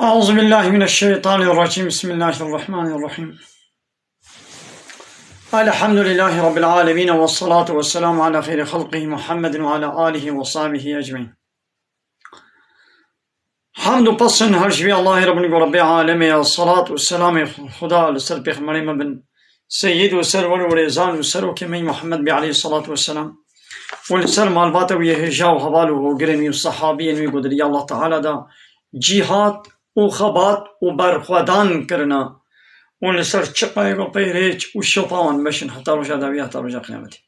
أعوذ بالله من الشيطان الرجيم بسم الله الرحمن الرحيم الحمد لله رب العالمين والصلاة والسلام على خير خلقه محمد وعلى آله وصحبه أجمعين حمد و پسند هر شبی الله رب العالمين الصلاة والسلام خدا لسر پیغمبر بن سيد و سر ولزان و سر وكمي محمد عليه الصلاة والسلام ولسر مالبات ويهجا وحباله وقرمي والصحابي انوي قدري الله تعالى دا جهاد و خبات و برخودان کرنا و لسر چقای و پیریچ و شفاون بشن حتی روشا داوی حتی روشا قیامتی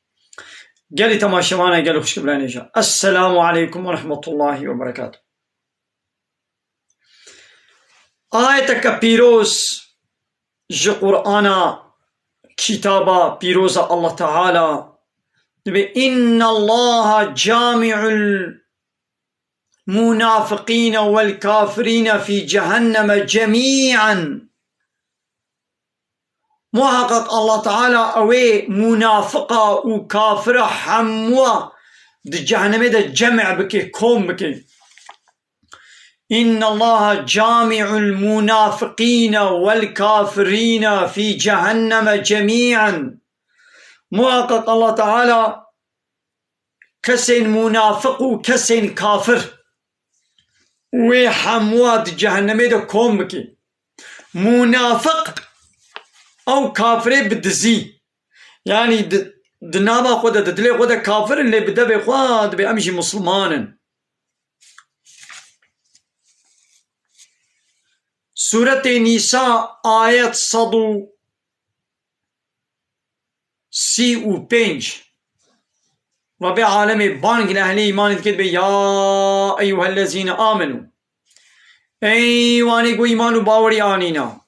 گلی تماشوانه گلی خوش کبرانیجا السلام عليكم ورحمة الله وبركاته آيتك بيروز جي قرآن كتابا بيروز الله تعالى إن الله جامع المنافقين والكافرين في جهنم جميعا محقق الله تعالى اوي منافقة وكافرة حموة دي جهنم ده جمع بكي كوم بكي إن الله جامع المنافقين والكافرين في جهنم جميعا محقق الله تعالى كسين منافق وكسين كافر وحموة دي جهنم ده كوم بكي منافق او كافر بدزي يعني دنابا خود ددلي خود كافر اللي بدا بخواد بأمشي مسلمان سورة نساء آيات صدو سي و بينج رب العالمين بانك لأهل إيمان كتب يا أيها الذين آمنوا أيواني قو إيمان باوري آنينا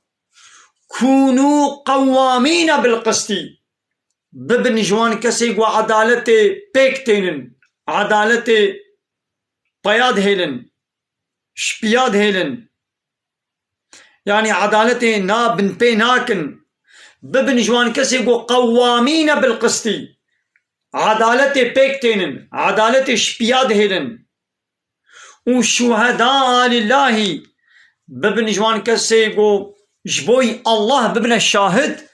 كونوا قوامين بالقسط ببن جوان كسي قو عدالت بيكتين عدالت بياد هيلن شبياد هيلن يعني عدالت نا بن بيناكن ببن جوان كسي قو قوامين بالقسط عدالت بيكتين عدالت شبياد هيلن وشهداء لله ببن جوان كسي قو جبوي الله ببن الشاهد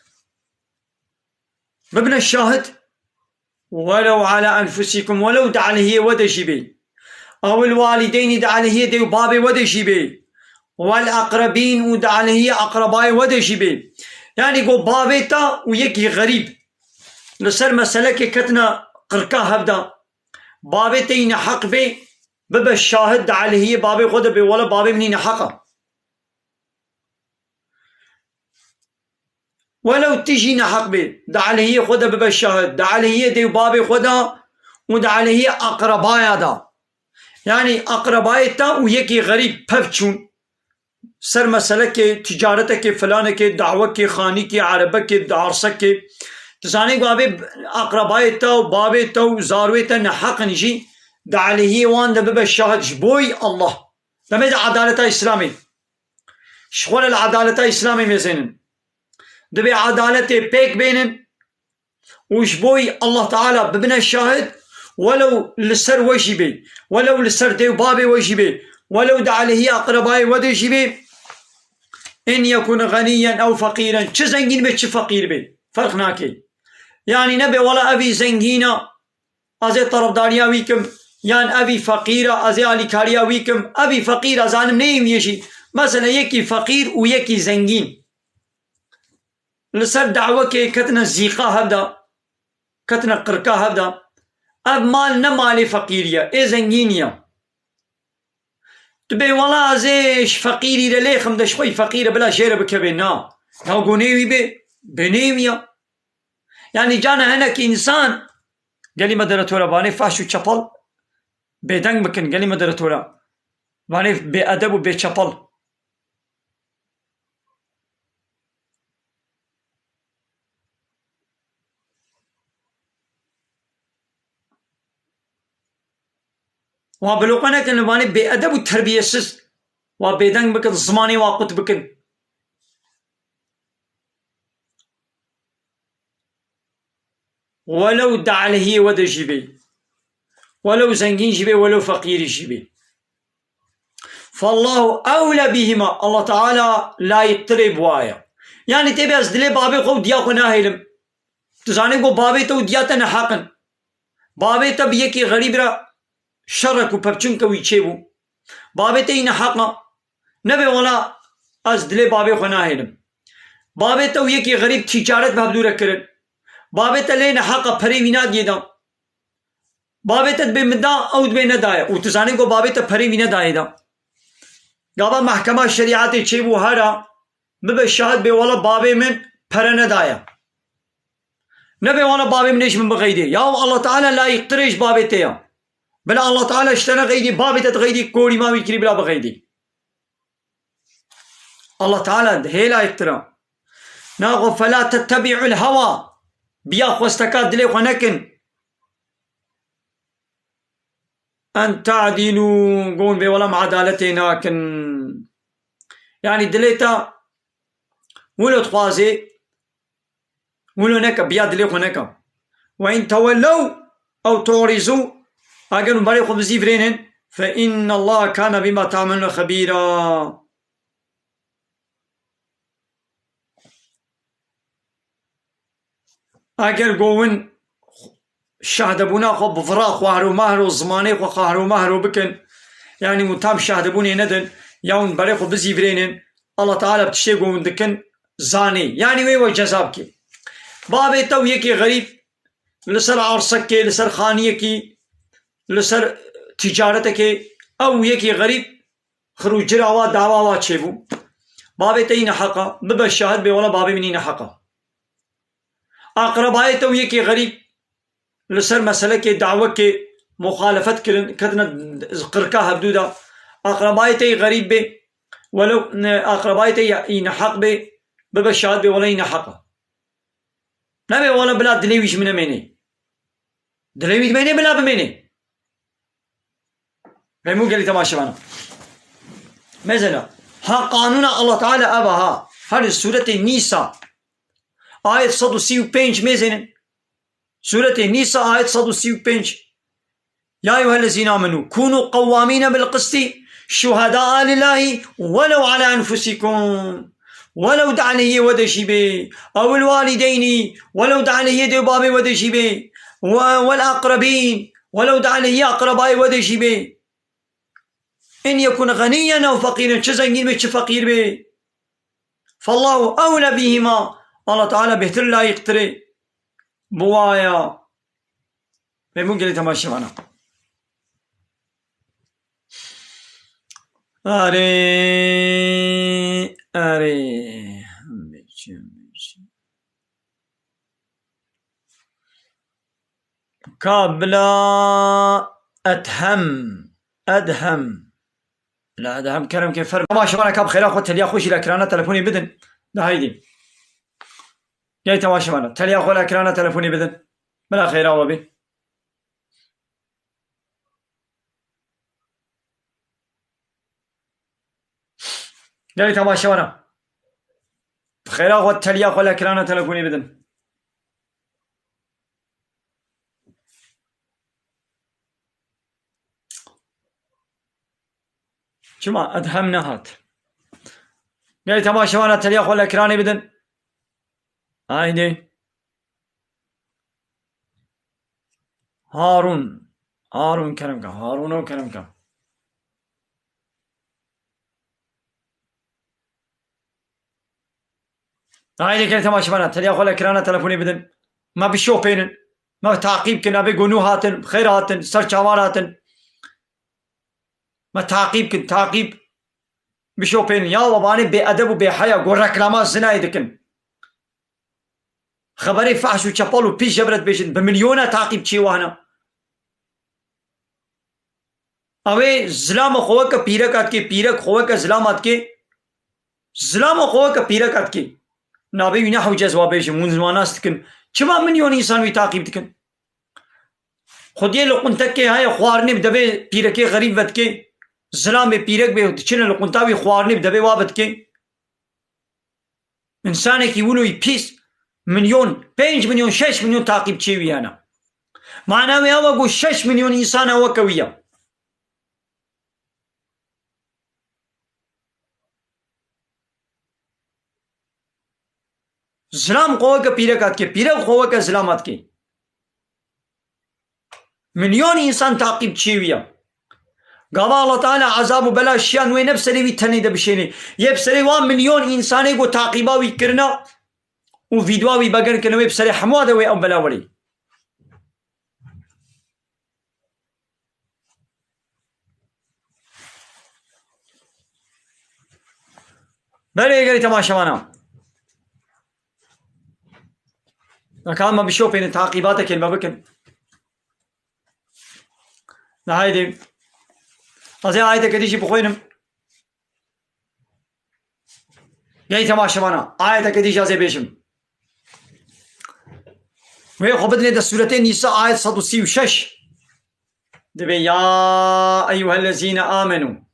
ولو على أنفسكم ولو دعالهي ودجبي أو الوالدين دعالهي دي بابي ودجبي والأقربين ودعالهي أقرباي ودجبي يعني قو بابيتا ويكي غريب لسر مسألة كتنا قركا هبدا بابيتا ينحق بي ببا الشاهد دعالهي بابي خود بي ولا بابي مني نحقه ولو تجي نحق بي دعالهي خدا ببا الشاهد دعالهي دي بابي خدا ودعالهي أقربايا دا يعني أقربايتا ويكي غريب بفچون سر مسألة كي تجارتك فلانك دعوك خانيك عربك عرسك تساني بابي أقربايتا وبابيتا وزارويتا نحق نجي دعالهي وان دا ببا الشاهد جبوي الله لماذا عدالة إسلامي شغل العدالة إسلامي ميزينن دبي عدالة بيك بينن وشبوي الله تعالى ببن الشاهد ولو لسر وجبي ولو لسر ديو بابي وجبي ولو دعالهي أقربائي ودجبي إن يكون غنيا أو فقيرا چه زنگين بي چه فقير بي فرق ناكي يعني نبي ولا أبي زنگينا أزي طرفداريا ويكم يعني أبي فقيرة أزي علي كاريا ويكم أبي فقير أزانم نيم يشي مثلا يكي فقير ويكي زنگين لسر دعوة كي كتنا زيقا هبدا كتنا قركا هبدا اب مال نمالي فقيريا اي زنگينيا تبي والله ازيش فقيري لليخم دش خوي فقيرة بلا شيرة بكبنا ناو قونيوي بي بنيميا يعني جانا هناك انسان قالي مدرتورا باني فاشو چپل بيدنگ بكن قالي مدرتورا باني بأدب و بچپل وابلوقنا كان باني بأدب وتربية سس وبيدنگ بكن زماني واقت بكن ولو دعالهي ودا جيبي ولو زنگين جيبي ولو فقير جيبي فالله أولى بهما الله تعالى لا يقترب وايا يعني تبي از دلي بابي خو ديا خو ناهلم تزاني کو بابي تو ديا تن حقن بابي تب يكي غريب را شرك وبچن کوي چيبو بابي تين حقا نبي ولا از دلي بابي خو ناهلم بابي تو يكي غريب تجارت بابدور کرن بابي تلين حقا فري وينا ديدا بابي تد بمدا او دبي ندايا وتزاني کو بابي تب فري وينا دايدا قابا محكمة الشريعات تشيبو هذا ببا الشهد بي والله بابي من فرنا دايا نبي والله بابي من ايش من بغيدي يا الله تعالى لا يقترش بابي تيا بلا الله تعالى اشترى غيدي بابي تتغيدي كوري ما بيكري بلا بغيدي الله تعالى هي لا يقترى ناغو فلا تتبعوا الهوى بياخو استكاد دلي ونكن أن تعدلوا قول بي ولا عدالتنا كن يعني دليتا ولو تخوازي ولو نكا بيا دلي ونكا وإن تولوا أو تعرضوا أجل بريخو بزيفرين فإن الله كان بما تعملون خبيرا أجل قوين شهدبونا خو بفراخ وهرو مهرو زماني خو خهرو مهرو بكن يعني متام شهدبوني ندن يوم بريخو بزيفرين الله تعالى بتشيقو من دكن زاني يعني ويو جزابكي بابي تو يكي غريب لسر عرصكي لسر خانيكي لسر تجارتكي او يكي غريب خروج جراوا دعواوا تشيبو بابي تين حقا ببا الشاهد بي ولا بابي منين حقا اقربائي تو يكي غريب لسر مسألة كي دعوة كي مخالفت كدنا قركاها بدودا أقربائي غريب بي ولو أقربائي ينحق بي ببشاد بي ولا ينحق نبي ولا بلا دليويش من مني دليويش مني بلا بمني فهمو قال لي تماشى معنا مثلا ها قانون الله تعالى أباها هذه سورة النساء آية 135 مثلا سورة النساء آية 135 يا أيها الذين آمنوا كونوا قوامين بالقسط شهداء لله ولو على أنفسكم ولو دعني ودشبه أو الوالدين ولو دعني دبابي ودشبه والأقربين ولو دعني أقربائي ودشبه إن يكون غنيا أو فقيرا شزنجين بيش فقير به فالله أولى بهما الله تعالى بهتر لا يقتري بوايا بممكن يتماشى معنا أري كابلا أدهم لا أدهم كلام كيف فرق ما شو أنا كاب خير أخو تلي أخوش الأكرانة تلفوني بدن ده هيدي جاي تماشى معنا تلي أخو الأكرانة تلفوني بدن بلا خير أو بي جاي تماشى معنا خير أخو تلي أخو الأكرانة تلفوني بدن شما أدهم نهات جاي تماشى معنا تلي أخو الأكرانة بدن هايدي هارون كلامك هارون كلامك هايدي كلمة تماشى معنا تلي أخو الأكرانة تلفوني بدن ما بشوبين ما تعقيب كنا بيقولوا هاتن خير هاتن سر شوار هاتن ما تعقيب كن تعقيب بشوبين يا وباني بأدب وبحياة قرك لما زنا يدكن خبري فحش وشبال وبيش جبرت بيشن بمليونة تعقيب چي وانا اوه ظلام خوه که پیرکات که پیرک خوه که ظلامات که ظلام خوه که پیرکات که نابي وينحو جزوابيش منزوانا استكن چما مليون انسان وي تعقيب تكن خودي لقنتك هاي خوارني بدبي بيركي غريب ودكي ظلام بيرك به تشن لقنتاوي خوارني بدبي وابدكي انسان كي ولو يبيس مليون 5 مليون 6 مليون تعقيب تشيوي انا معناه هو 6 مليون انسان هو كويه زلام قوة كبيرة كي بيرة قوة كزلامات كي مليون إنسان تعقيب تشيوية قال الله تعالى عذاب بلا شيان وين بسري ويتني دبشيني يبسري 1 مليون إنساني قو تعقيبا ويكرنا وفيدوا ويبقر كنا ويبسري حموده وي أو بلا ولي بلي قالي تماشا وانا كان ما بشوف بين تعقيباتك المبكن هايدي أزي آية كديشي بخوينم قالي تماشا وانا آية كديشي أزي بيشم وهي خبطني دا سورتين نساء آية 136 دبي يا أيها الذين آمنوا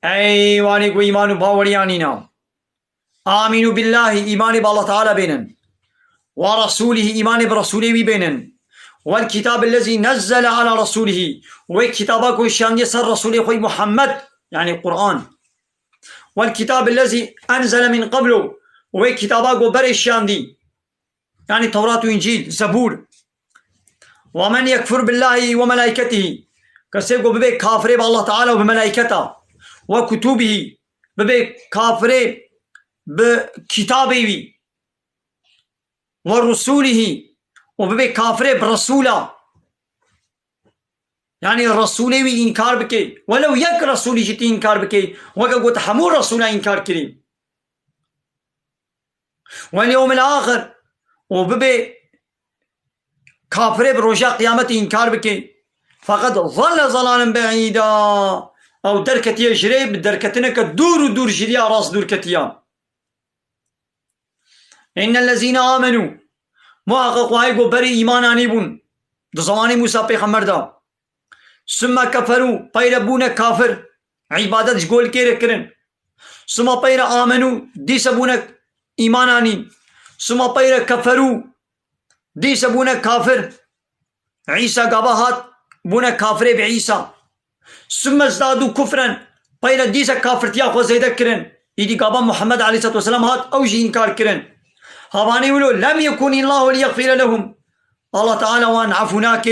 أي واني قو إيمانو باوريانينا آمنوا بالله إيمان بالله تعالى بينن ورسوله إيمان برسوله بينن والكتاب الذي نزل على رسوله وكتابك الشان يسر رسوله خوي محمد يعني القرآن والكتاب الذي أنزل من قبله وكتابك بر الشان دي يعني توراة وإنجيل زبور ومن يكفر بالله وملائكته كسيقو ببي كافر بالله تعالى وبملائكته وكتبه ببي كافر بكتابه ورسوله وببي كافر برسوله يعني الرسول وي إنكار بكي ولو يك رسول جتي إنكار بكي وكا قلت حمور رسول إنكار كريم واليوم الآخر وببي كافر برجاء قيامة إنكار بكي فقد ظل ظلالا بعيدا أو دركة يجري بدركتنا كدور ودور جريا راس دور كتيا إن الذين آمنوا محقق وايقو بري إيمان آنيبون دو زماني موسى پیغمبر دا ثم كفروا پیربون كافر عبادت جگول کے رکرن ثم پیر آمنوا دي سبون إيمان آنين ثم پیر كفروا دي سبون كافر عيسى قباهات بون كافر بعيسى ثم ازدادوا كفرا پیر ديسا كافر تيا خو زيدا كرن يدي قابا محمد عليه الصلاة والسلام هات أوجي إنكار كرن هواني ولو لم يكن الله ليغفر لهم الله تعالى وان عفوناك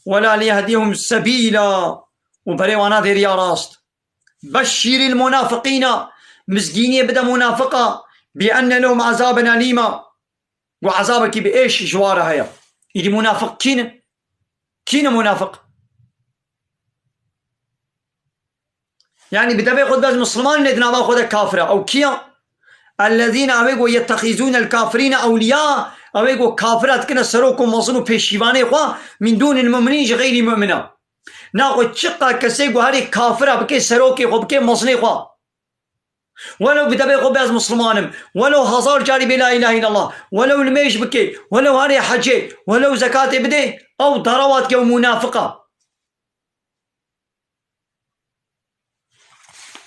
ولا ليهديهم سبيلا وبريوانا دير يا راست بشر المنافقين مسكيني بدا منافقة بأن لهم عذابا أليما وعذابك بإيش جوارها هيا يدي منافق كين منافق يعني بدا بيخد باز مسلمان ندنا باخد كافرة أو كيا الذين أبيقوا يتخذون الكافرين أولياء أبيقوا كافرات كنا سروكم وصنوا بيشيباني خوا من دون المؤمنين غير مؤمنة ناخد شقة كسيقوا هاري كافرة بكي سروكي خو بكي مصني خوا ولو بدا بيخد باز مسلمانم ولو هزار جاري بلا إله إلا الله ولو الميش بكي ولو هاري حجي ولو زكاة بدي أو ضروات كو منافقة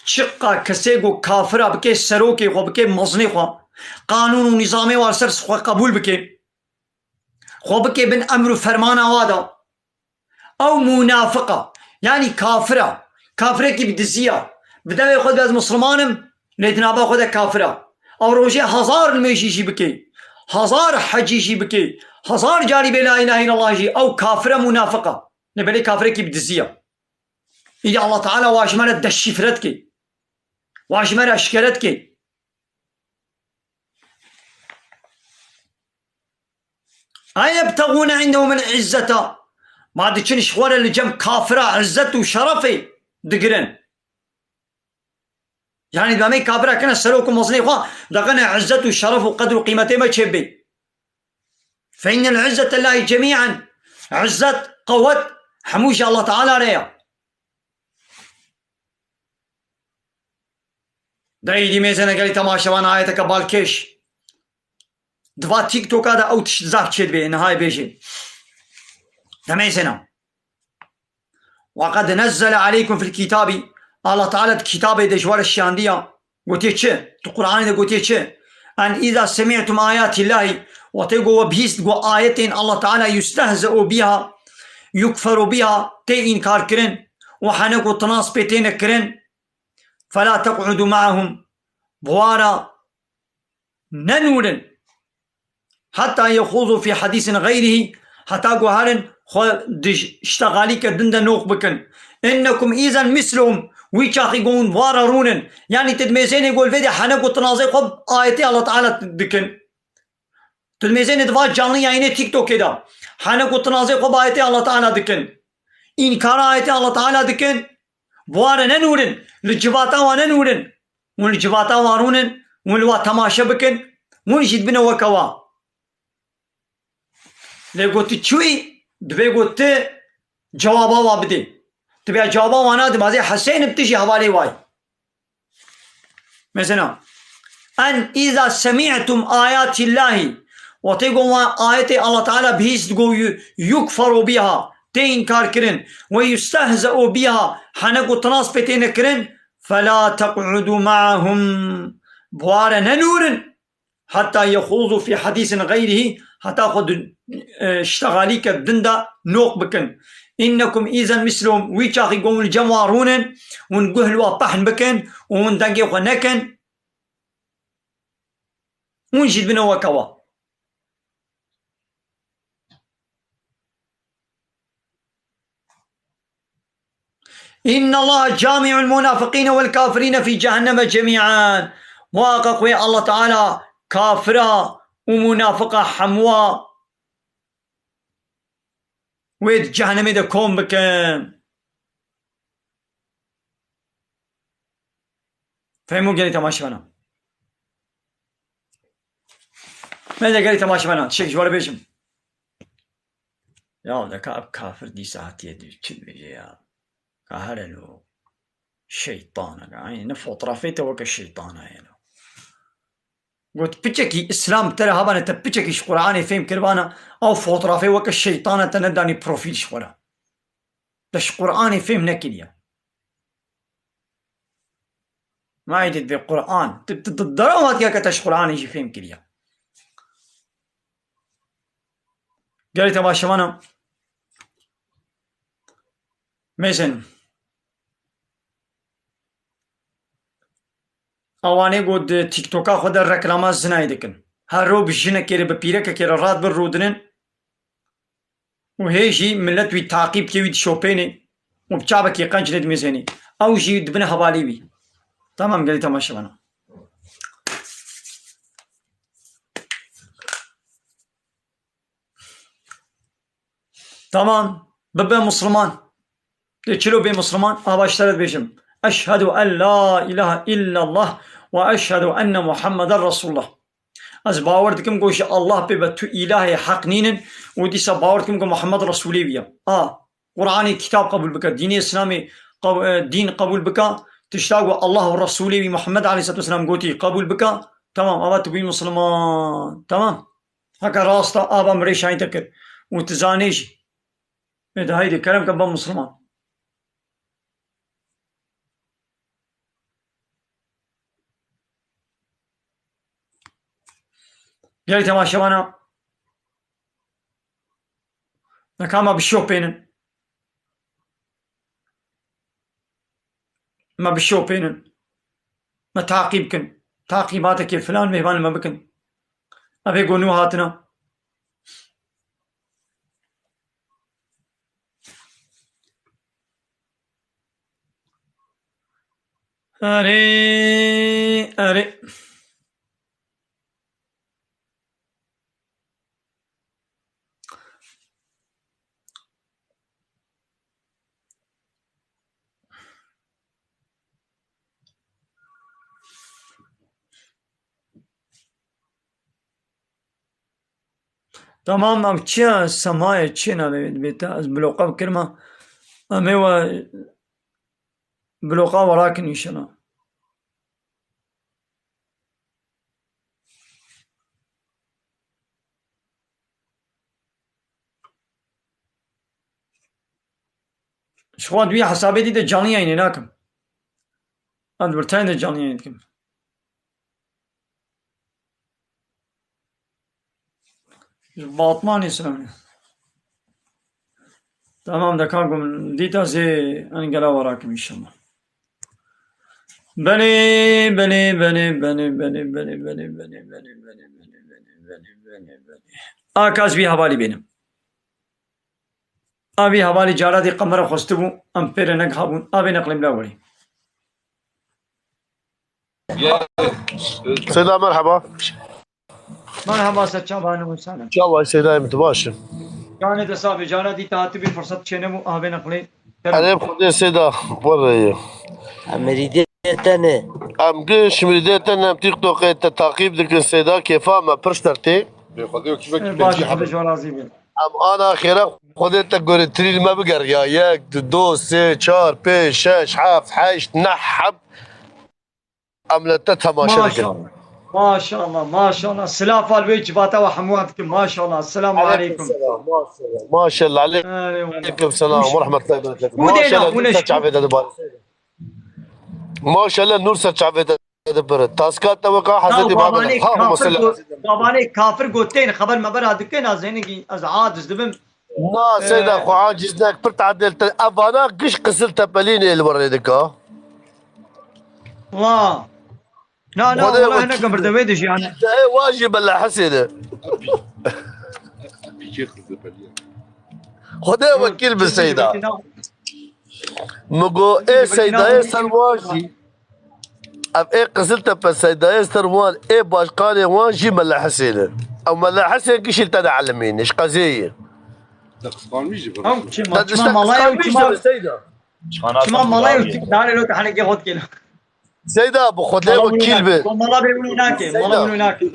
شقة كسيقو كافرة بكي سروكي خو بكي مصني خوا قانون ونظامي وارسرس خو قبول بكي خو بكي بن أمر فرمانا وادا أو منافقة يعني كافرة كي بدزية بدا ياخذ باز مسلمانم ليتنا باخذ كافرة أو روجي هزار الميشي بكي هزار حجيشي بكي هزار جاري بلا إله إلا الله جي أو كافرة منافقة نبالي كافرة كي بدزية إذا الله تعالى واشمرت دشفرتك واشمر أشكرتك أيبتغون عندهم العزة ما دي شخوار اللي جنب كافرة عزة وشرفي دقرن يعني بامي كافرة كنا سلوكم مصني خوا دقنا عزة وشرف وقدر وقيمته ما تشبي فإن العزة الله جميعا عزة قوة حموش الله تعالى ريا دايدي ميزانا قالي تماشا وانا آيتك بالكيش دوا تيك توك هذا أو تشزاف تشد بي نهاية بيجي تميزنا وقد نزل عليكم في الكتاب الله تعالى كتابه دجوار الشاندية قلتي تشي القرآن ده قلتي تشي أن إذا سمعتم آيات الله وتقوا بيست قو آيتين الله تعالى يستهزئ بها يكفر بها تي إنكار كرن وحنقو تناس بيتين كرن فلا تقعدوا معهم بوارا ننورن حتى يخوضوا في حديث غيره حتى قهرن اشتغالي كدندا نوق بكن إنكم إذا مثلهم ويشاخي قون واررونن يعني تدميزين يقول فيدي حنق وتنازي خب آيتي الله تعالى دكن تدميزين دفاع جانلي يعني تيك توك كده حنق وتنازي خب آيتي الله تعالى دكن إنكار آيتي الله تعالى دكن وارن نورن للجباتا ونورن والجباتا وارونن والوا تماشا بكن ونجد بنا وكوا لقوت تشوي دبي قلت جوابا وابدي تبي جوابا وانا دمازي حسين بتجي حوالي واي مثلا أن إذا سمعتم آيات الله وتقوا آيات الله تعالى بهيس تقول يكفروا بها تنكار كرن ويستهزئوا بها حنقوا تناس بتين كرن فلا تقعدوا معهم بوار ننور حتى يخوضوا في حديث غيره حتى خد اشتغالي كدندا نوق بكن إنكم إذا مثلهم ويشاخي قوم الجوارون ونقهلوا طحن بكن وندقي ونكن ونجد بنا وكوا إن الله جامع المنافقين والكافرين في جهنم جميعا واقق الله تعالى كافرة ومنافقة حموا ويد جهنم إذا كوم بكم فهموا قالي تماشي بنا ماذا قالي تماشي بنا تشيك جوال بيجم يا ذاك أب كافر دي ساعتي دي تشد بيجي يا كهرلو شيطان يعني نفو طرافيته وك الشيطان يعني قلت بيتشكي اسلام ترى هبانا تبيتشكي قرآني فهم كربانا او فوطرافي وك الشيطان تنداني بروفيل شورا دش قرآني فهم نكليا ما يدد بالقرآن تضربات يا كتش قرآن يجي فهم كليا قالت يا باشمانا مثلا اواني قد تيك توكا خود الركلامات زناي دكن هارو بجنا كيري ببيرك كيري رات بالرودنن وهيجي ملت وي تعقيب كي وي شوبيني وبشابك يقنج لد ميزاني او جي دبنا هبالي بي تمام قالت تماشى بنا تمام ببا مسلمان تشلو بي مسلمان ابا اشترت بيشم أشهد أن لا إله إلا الله وأشهد أن محمد رسول الله از باوردكم قوش الله ببتو إلهي حق نينن وديسا باوردكم قو محمد رسولي بيا قرآني كتاب قبول بكا ديني إسلامي دين قبول بكا تشتاقوا الله ورسولي بي محمد عليه الصلاة والسلام قوتي قبول بكا تمام أبا تبي مسلمان تمام هكا راستا أبا مريش هاي تكر وتزانيش إذا هيدي كلام كبا مسلمان قال تماشى وانا نكاما بالشوبينن ما بالشوبينن ما تعقيبكن تعقيباتك يا فلان مهبان ما بكن أبي قونو هاتنا أري تمام ام چیا سماع چی نه بیتا از بلوقا بكلمة اميوا بلوقا وراكن يشنا شخوات بيا حسابي دي جاني يعني ناكم اد برتاين جاني يعني كم باطمان يسلمني تمام دكاكم ديتا زي انقلا وراكم ان شاء الله بني بني بني بني بني بني بني بني بني بني بني بني آکاس بی حوالی بینم آبی حوالی جارا دی قمر خستبو ام پیر نگهابون آبی نقلم لاولی سيدة مرحبا. مرحبا سچابانو سلام ان شاء الله سيدة متباشر. جانے دسابی جارا دی تاتی بھی فرصت چنمو آبی نقلی انا بخدي سيدة برا مريدتنا ام قش مريدتنا تيك توك التعقيب ديك السيدة كيفا ما برشترتي باش خود جوالازی بین ام انا خيرا خديتك قريتري ما بقر يا ياك دو سي چار بي شش حاف حيش نحب عملتها ما ما شاء شركة. الله ما شاء الله ما شاء الله السلاف الويج باتا وحمواتكم ما شاء الله السلام عليكم ما شاء الله عليكم السلام ورحمة الله وبركاته. ما شاء الله نور سچعبت دبار ما شاء الله نور سچعبت دبر تاسكات توقع حضرتي بابا اللهم صل على سيدنا باباني كافر قوتين خبر ما برا دكين ازيني از عادز دبم ما سيدة اخو عاجزناك برت عدلت ابانا قش قسل تبليني الوردك ها الله لا لا والله هنا قبر دويدش يعني ايه واجب ولا حسنة خدي وكيل بالسيدة مقو ايه سيدة ايه سلواجي اب ايه قسلت بالسيدة ايه سروان ايه باشقاني واجي ملا حسنة او ملا حسنة قش التدع علمين ايش قضية كما ملاي كما ملاي داري لو تحنك ياخد كيلو سيدة ابو خدي وكيل به ملا بيقولوا ناكي ملا بيقولوا ناكي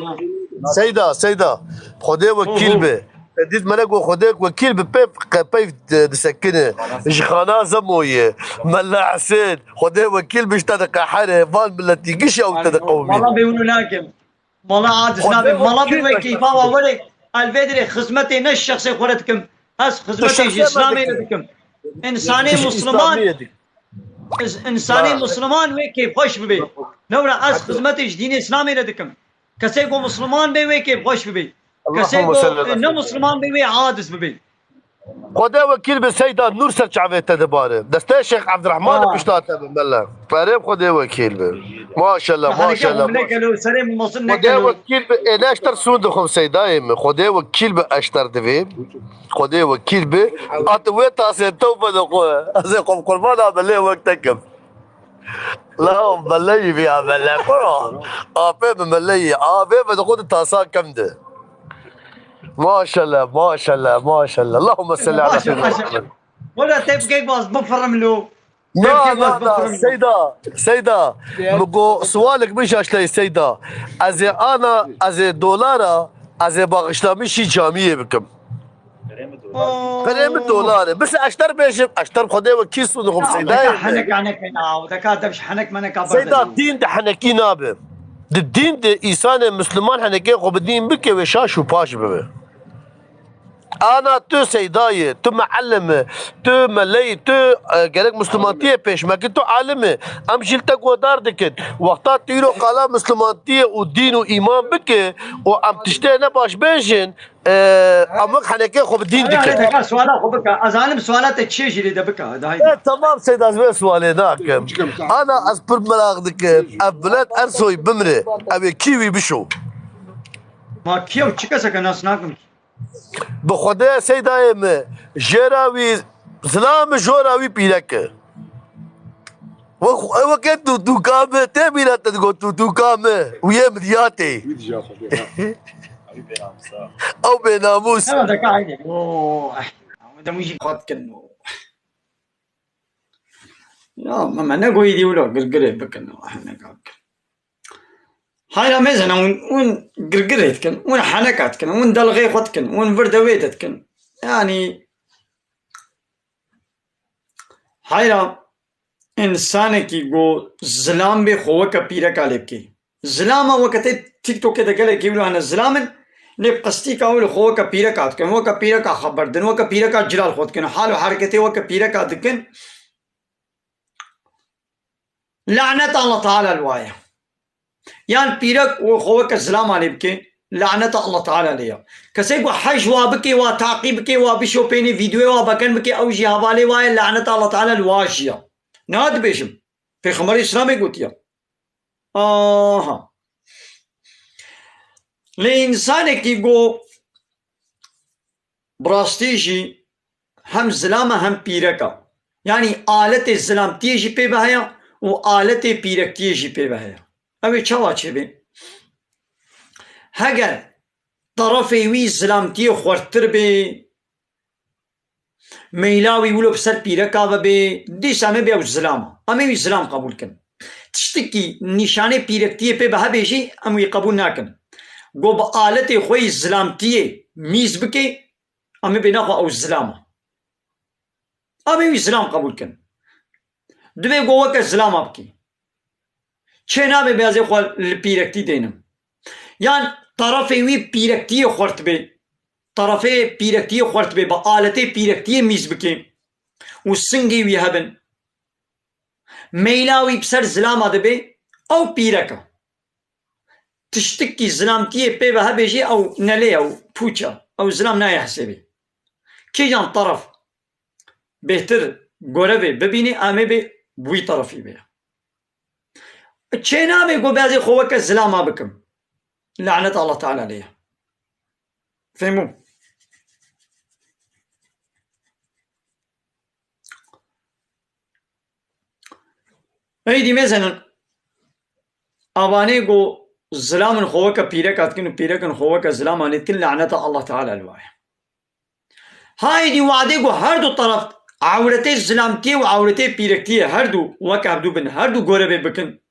سيدة خدي وكيل به ديت ملك وخديك وكيل بيف دسكنه جخانا زمويه ملا حسين خدي وكيل باش تدق حره فان بلتي قش او تدقومي ملا بيقولوا ناكي ملا عاد سنابي ملا بيقولوا كيفا وولي الفيدري خدمتي نش شخصي خورتكم هس خدمتي اسلامي لدكم انساني مسلمان انساني مسلمان ويكي خوش ببي نورا از خدمتي دين اسلامي لدكم كسي کو مسلمان بي ويكي خوش ببي كسي کو نه مسلمان بي عادس ببي خدي وكيل بالسيدة نور سرچعبت تدباره دسته الشيخ عبد الرحمن بشتاته بالله قريب خدي وكيل به ما شاء الله ما شاء الله خدي وكيل به ليش ترسون دخم سيدايم خدي وكيل به اشتر دبي خدي وكيل به اطويت اسيتو بدقوا ازيكم قربان بالله وقتكم لا بلي فيها بلا قران ابي بملي ابي بدخل تاسا كم ده ما شاء الله ما شاء الله ما شاء الله اللهم صل على سيدنا محمد ولا تبقى باص بفرم له لا لا لا سيدة بقو سؤالك مش اشلي سيدة از انا از دولارا از باغشلامي شي جامعية بكم قريب الدولار بس اشتر بيش اشتر خدي وكيس ونخم سيدة حنك عنك هنا ودكاتبش حنك منك سيدة الدين ده حنكي نابه الدين ده انسان مسلمان حنكي خب الدين بكي وشاش وباش ببه انا تو سيدايه تو معلم تو ملي تو قالك مسلمانتيه بيش ما كنتو عالمه ام شلتك ودار دكت وقتات تيرو قالا مسلمانتيه ودين وايمان بك وام تشتي باش بيجن امك حنكي خب الدين دكت سؤال خبك ازالم سؤالات تشيش اللي دبك هاي تمام سيد ازمه سؤالي ذاك انا اسبر ملاغ دكت ابلاد ارسوي بمره ابي كيوي بشو ما كيو تشكسك ناس ناكم بخدا سيدايم جراوي سلام جوراوي بيلك وقت تو كامه تبينا تقول تو كامه ويا مدياتي او بناموس هذا قاعد اوه ده مش خد كنو لا ما نقول دي ولا قرقره بكنو احنا قاعد هاي مثلا ون قرقريت كن ون حنكات كن ون دلغي خد كن ون فردويتت كن يعني هاي انسان کی گو ظلام به خو کا پیرا کالب کی ظلام وقت ٹک ٹوک کے گلے کیولو انا ظلامن لب قستی کا ول خو کا پیرا کا کن وہ کا پیرا کا خبر دن وہ کا پیرا کا جلال خود کن حال و حرکت وہ کا پیرا کا دکن لعنت الله تعالى الوايه يعني بيرك وخوك السلام عليك لعنة الله تعالى عليها كسيق حج وابك وتعقيبك وبشو بيني فيديو وبكن بك او جي حوالي واي لعنة الله تعالى الواشية ناد بيشم في خمر اسلامي قلت يا لإنسانك يقو براستيجي هم زلامة هم بيركا يعني آلت الزلام تيجي بي بهايا وآلت بيرك تيجي بي بهايا اوه چاوا چه بي هگر طرفي وي زلامتي خورتر بي ميلاوي ولو بسر بيركا بي ديش امي بيو زلامة امي وي زلام قبول كن تشتكي نشانه بيركتي بي بها بيجي امي قبول ناكن گو با آلت خوی زلامتي ميز بكي امي بناخو او زلامة امي وي زلام قبول كن دبي گو وكا زلام ابكي چه نامي بيازي خو البيركتي دينم يعني طرفي وي بيركتي خورت بي طرفي بيركتي خورت بي بآلتي بيركتي ميز بكي والسنگي وي هبن ميلاوي بسر زلامة دبي او بيركا تشتكي زلامتي بي بها بيجي او نلي او بوچا او زلام ناي حسبي كي جان طرف بهتر غوربي ببيني امي بي بوي طرفي بي چه نامي گو بيازي خوك زلامة بكم لعنة الله تعالى عليها فهموا ايدي مثلا اواني گو زلام خوك بيرك اتكن بيرك خوك زلام اني تل لعنة الله تعالى الواحد هاي دي وعدي گو هر دو طرف عورتي زلامتي وعورتي بيركتي هر دو وك عبدو بن هر دو غوربي بكن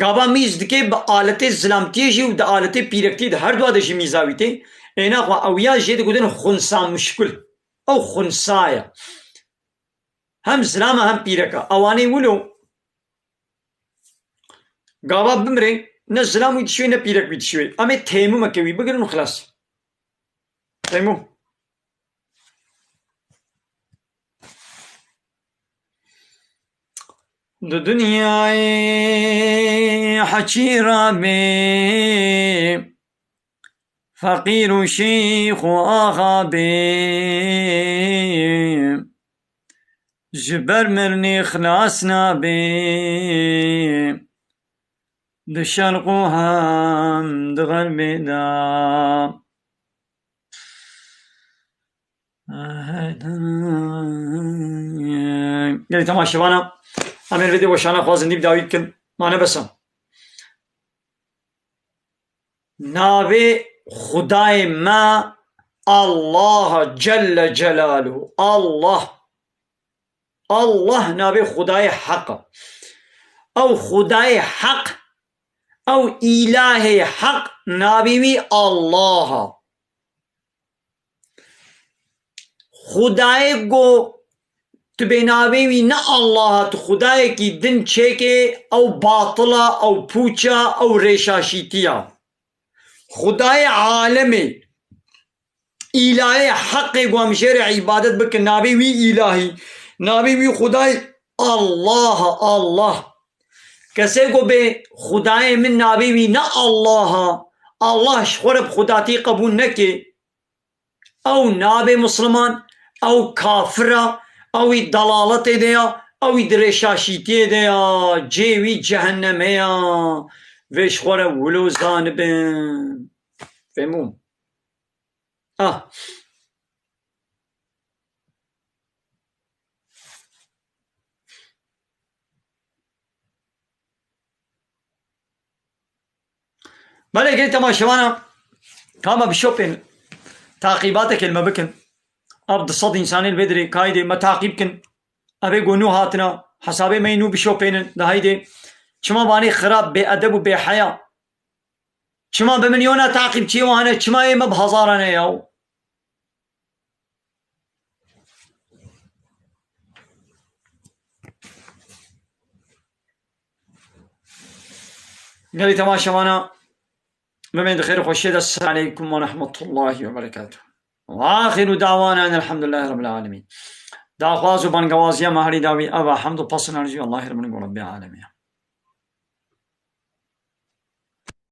گابا میز دکه با آلت زلامتی جی و دا آلت پیرکتی دا هر دو آدشی میزاوی تی اینا خواه اویا جید گودن خونسا مشکل او خونسایا هم زلام هم پیرکا اوانی ولو گابا بمره نه زلام وی تشوی نه پیرک وی تشوی اما تیمو مکوی بگرن خلاص تیمو دو دنیای حچیرا بی فقیر و شیخ و آقا بی جبر مرنی خلاص نبی دو شرق و هم دو غرب دا یعنی تماشاوانا امیر ویدی وشانا خوازندی بداوید کن مانه بسم ناوی خدای ما الله جل جلاله الله ناوی خدای حق او خدای حق او اله حق ناوی وی الله خدای گو تو بیناوی وی نه الله تو خدای کی دن چیکه او باطلا او پوچا او ریشاشیتیا خدای عالمی الهی حق گو همشیر عبادت بکن ناوی وی الهی ناوی وی خدای الله کسی گو به خدای من ناوی وی نه الله شخورب خداتی قبول نکه او نابي مسلمان او كافرة او ضلالت ديا او درشاشيتي ديا جيوي جهنميا ويش خورا ولو زانبن فهمون بله قلت ما شوانا كاما بشوبين تعقيباتك كلمة بكن أبد صد إنسان البدري كايدي ما تعقيب كن أبي قونو هاتنا حسابي مينو بشوبين ده هيدي شما باني خراب بأدب وبحياة شما بمليونة تعقيب شي وانا شما يما بهزارنا ياو قالي تماشى وانا بمن خير وخشيد السلام عليكم ورحمة الله وبركاته وآخر دعوانا أن الحمد لله رب العالمين دعواز وبنقوازيا مهري داوي أبا حمد وبصنا رجي الله رب العالمين